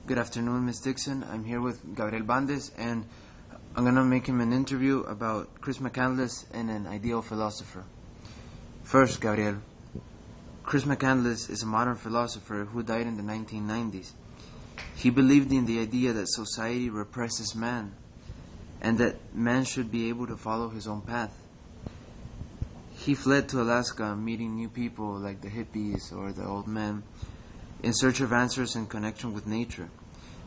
Good afternoon, Ms. Dixon. I'm here with Gabriel Bandes, and I'm going to make him an interview about Chris McCandless and an ideal philosopher. First, Gabriel, Chris McCandless is a modern philosopher who died in the 1990s. He believed in the idea that society represses man, and that man should be able to follow his own path. He fled to Alaska, meeting new people like the hippies or the old men, in search of answers in connection with nature,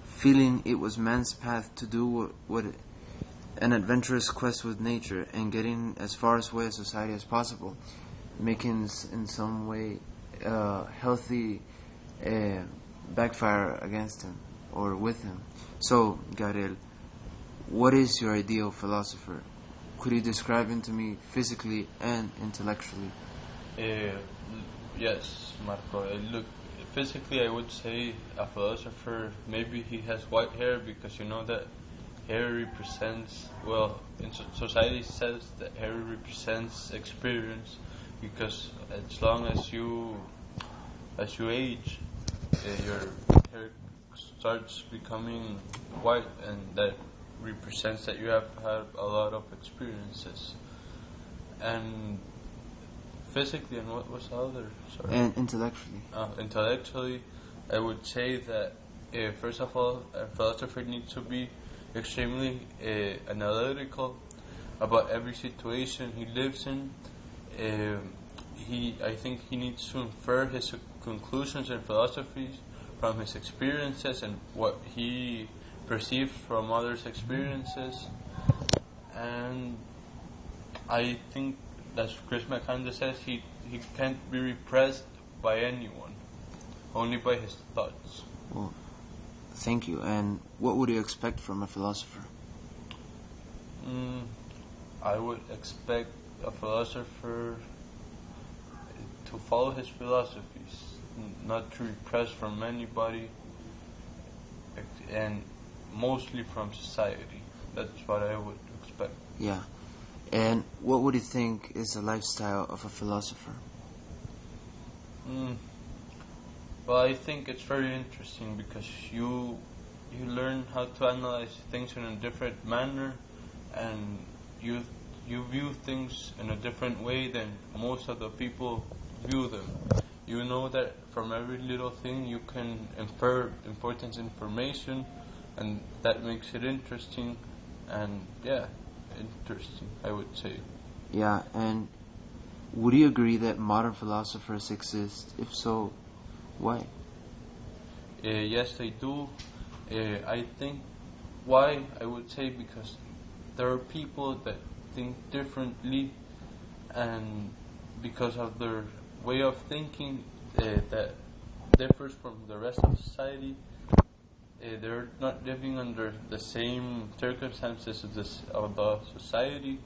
feeling it was man's path to do what an adventurous quest with nature and getting as far away as society as possible, making in some way healthy backfire against him or with him. So, Gabriel, what is your ideal philosopher? Could you describe him to me physically and intellectually? Yes, Marco. Look, physically I would say a philosopher, maybe he has white hair, because you know that hair represents, well, in society says that hair represents experience, because as long as you age, your hair starts becoming white, and that represents that you have had a lot of experiences. And physically, and what was the other? Sorry. And intellectually. Intellectually, I would say that first of all, a philosopher needs to be extremely analytical about every situation he lives in. I think he needs to infer his conclusions and philosophies from his experiences and what he perceives from others' experiences. And I think, as Chris McCandless says, he can't be repressed by anyone, only by his thoughts. Well, thank you. And what would you expect from a philosopher? I would expect a philosopher to follow his philosophies, not to repress from anybody, and mostly from society. That's what I would expect. Yeah. And what would you think is the lifestyle of a philosopher? Well, I think it's very interesting because you learn how to analyze things in a different manner, and you view things in a different way than most of the people view them. You know that from every little thing you can infer important information, and that makes it interesting, and interesting, I would say. Yeah, and would you agree that modern philosophers exist? If so, why? Yes, they do. I think why, I would say because there are people that think differently, and because of their way of thinking that differs from the rest of society, they're not living under the same circumstances of the society.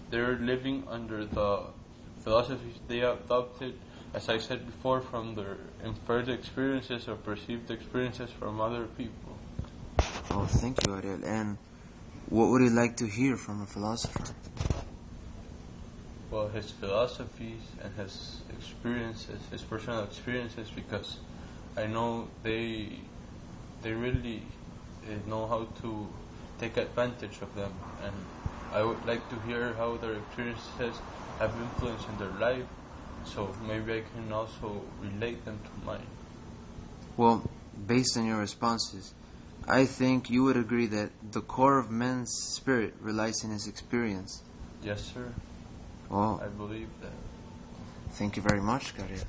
They're living under the philosophies they adopted, as I said before, from their inferred experiences or perceived experiences from other people. Oh, thank you, Ariel. And what would you like to hear from a philosopher? Well, his philosophies and his experiences, his personal experiences, because I know they really know how to take advantage of them, and I would like to hear how their experiences have influence in their life, so maybe I can also relate them to mine. Well, based on your responses, I think you would agree that the core of man's spirit relies in his experience. Yes, sir. Oh, I believe that. thank you very much, Gabriel.